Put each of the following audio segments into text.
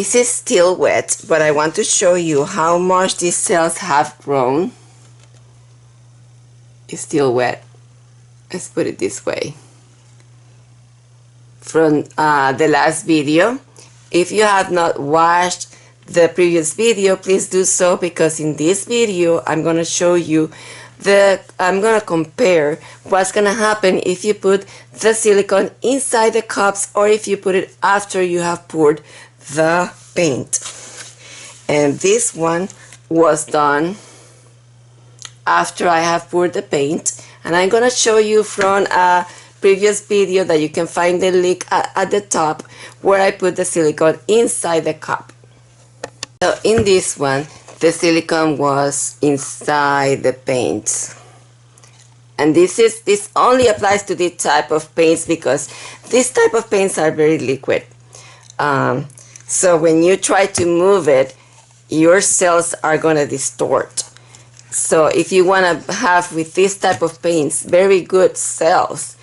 This is still wet, but I want to show you how much these cells have grown. It's still wet. Let's put it this way. From the last video. If you have not watched the previous video, please do so, because in this video I'm going to show you I'm going to compare what's going to happen if you put the silicone inside the cups or if you put it after you have poured the paint. And this one was done after I have poured the paint, and I'm going to show you from a previous video that you can find the link at the top where I put the silicone inside the cup. So in this one, the silicone was inside the paint, and this only applies to this type of paints because this type of paints are very liquid. So when you try to move it, your cells are going to distort. So if you want to have with this type of paints very good cells,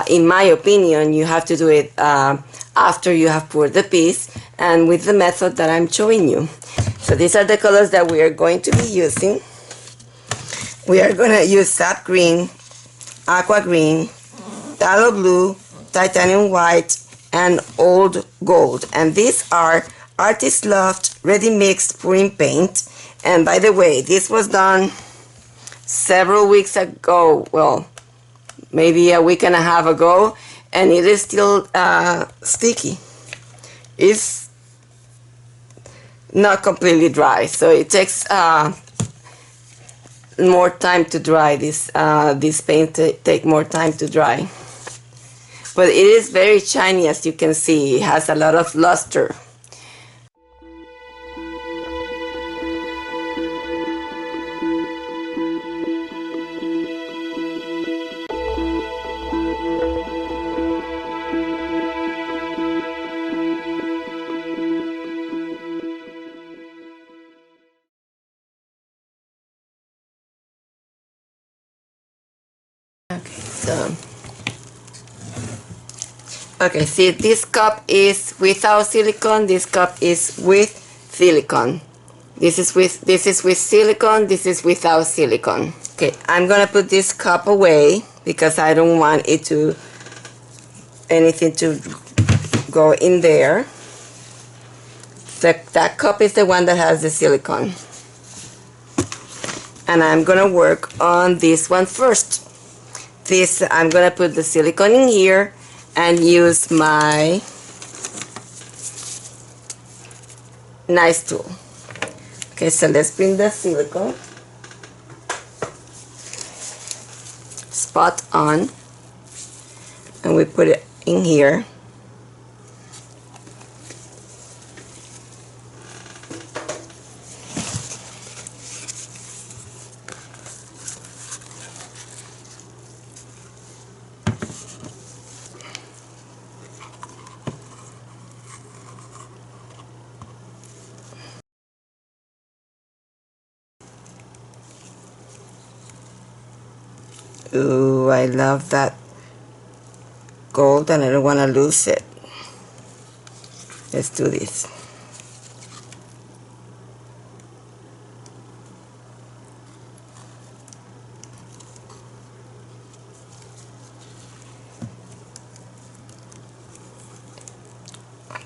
in my opinion, you have to do it after you have poured the piece and with the method that I'm showing you. So these are the colors that we are going to be using. We are going to use sap green, aqua green, phthalo blue, titanium white, and old gold. And these are Artist Loft Ready-Mixed Pouring paint. And by the way, this was done several weeks ago. Well, maybe a week and a half ago, and it is still sticky. It's not completely dry, so it takes more time to dry. This paint take more time to dry, but it is very shiny, as you can see. It has a lot of luster. Okay, see, this cup is without silicone, this cup is with silicone. This is with silicone, this is without silicone. Okay, I'm gonna put this cup away because I don't want anything to go in there. That cup is the one that has the silicone. And I'm gonna work on this one first. I'm gonna put the silicone in here and use my nice tool. Okay, so let's bring the silicone spot on, and we put it in here. Ooh, I love that gold and I don't want to lose it. Let's do this.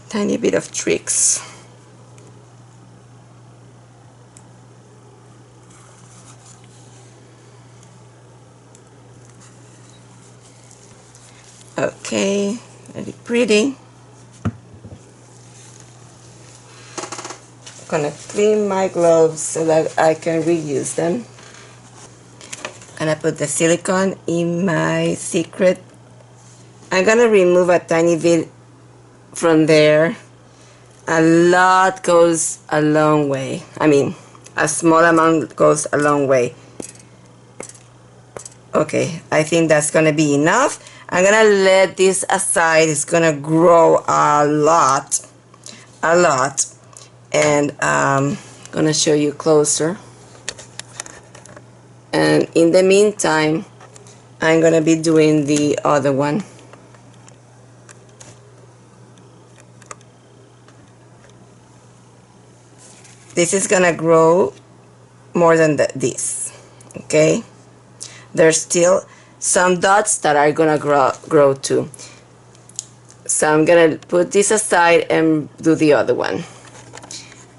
Tiny bit of tricks. Okay, very pretty. I'm gonna clean my gloves so that I can reuse them. And I put the silicone in my secret. I'm gonna remove a tiny bit from there. A lot goes a long way. I mean, a small amount goes a long way. Okay, I think that's gonna be enough. I'm gonna let this aside. It's gonna grow a lot, and I'm gonna show you closer. And in the meantime, I'm gonna be doing the other one. this is gonna grow more than this, okay? There's still some dots that are gonna grow too. So I'm gonna put this aside and do the other one.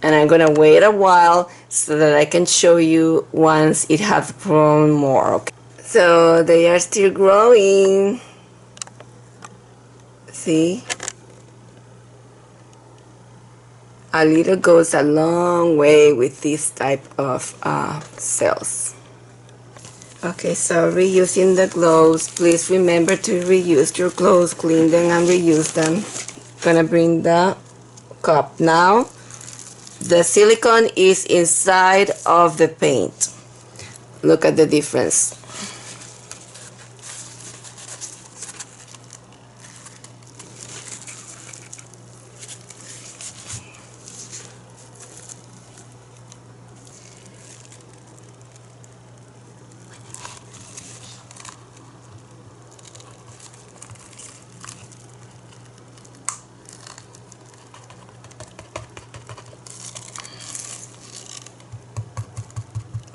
And I'm gonna wait a while so that I can show you once it has grown more, okay? So they are still growing. See? A little goes a long way with this type of cells. Okay, so reusing the gloves. Please remember to reuse your gloves, clean them and reuse them. Gonna bring the cup now. The silicone is inside of the paint. Look at the difference.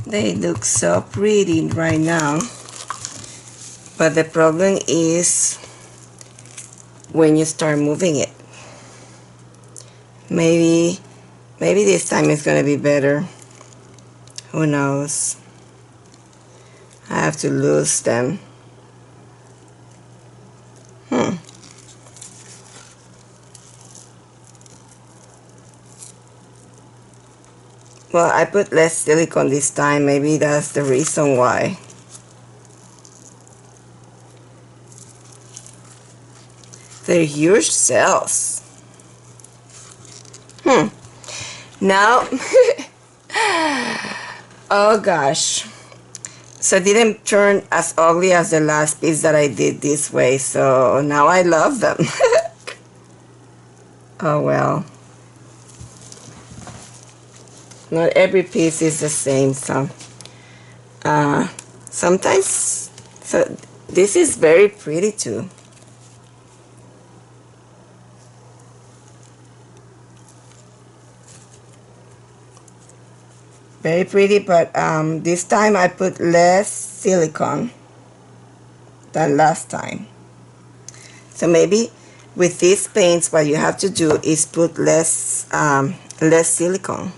They look so pretty right now, but the problem is when you start moving it. Maybe this time it's gonna be better. Who knows? I have to lose them. Well, I put less silicone this time. Maybe that's the reason why. They're huge cells. Now, oh gosh. So it didn't turn as ugly as the last piece that I did this way. So now I love them. Oh well. Not every piece is the same, so sometimes, so this is very pretty too. Very pretty, but this time I put less silicone than last time. So maybe with these paints, what you have to do is put less silicone.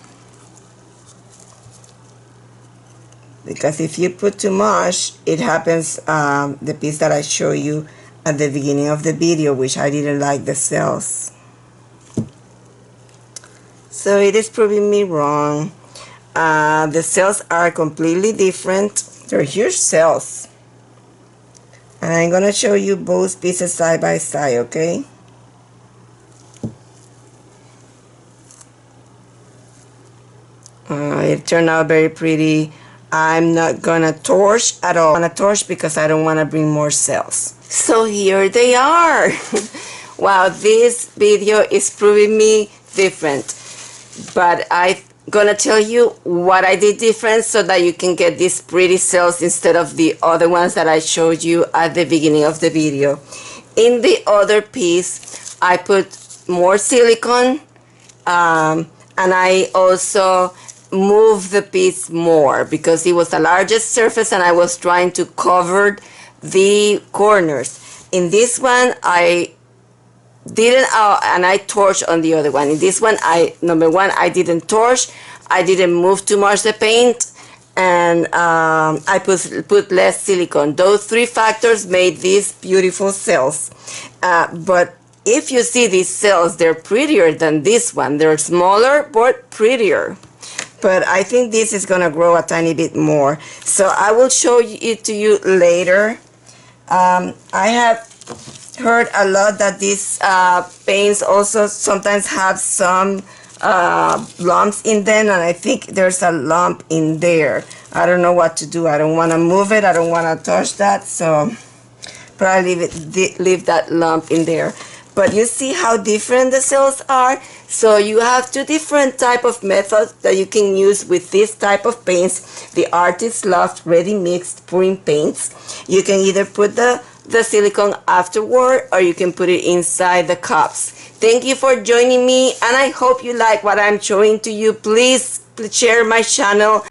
Because if you put too much, it happens, the piece that I show you at the beginning of the video, which I didn't like the cells. So it is proving me wrong. The cells are completely different. They're huge cells. And I'm gonna show you both pieces side by side, okay? It turned out very pretty. I'm not gonna torch at all. I'm gonna torch because I don't want to bring more cells. So here they are. Wow, this video is proving me different. But I'm gonna tell you what I did different so that you can get these pretty cells instead of the other ones that I showed you at the beginning of the video. In the other piece, I put more silicone and I also move the piece more because it was the largest surface and I was trying to cover the corners. In this one I didn't, and I torched on the other one. In this one, number one, I didn't torch, I didn't move too much the paint, and I put less silicone. Those three factors made these beautiful cells. But if you see these cells, they're prettier than this one. They're smaller but prettier. But I think this is gonna grow a tiny bit more. So I will show it to you later. I have heard a lot that these paints also sometimes have some lumps in them, and I think there's a lump in there. I don't know what to do. I don't want to move it. I don't want to touch that, so probably leave that lump in there. But you see how different the cells are? So you have two different type of methods that you can use with this type of paints, the Artist Loft Ready-Mixed Pouring paints. You can either put the the silicone afterward, or you can put it inside the cups. Thank you for joining me, and I hope you like what I'm showing to you. Please share my channel.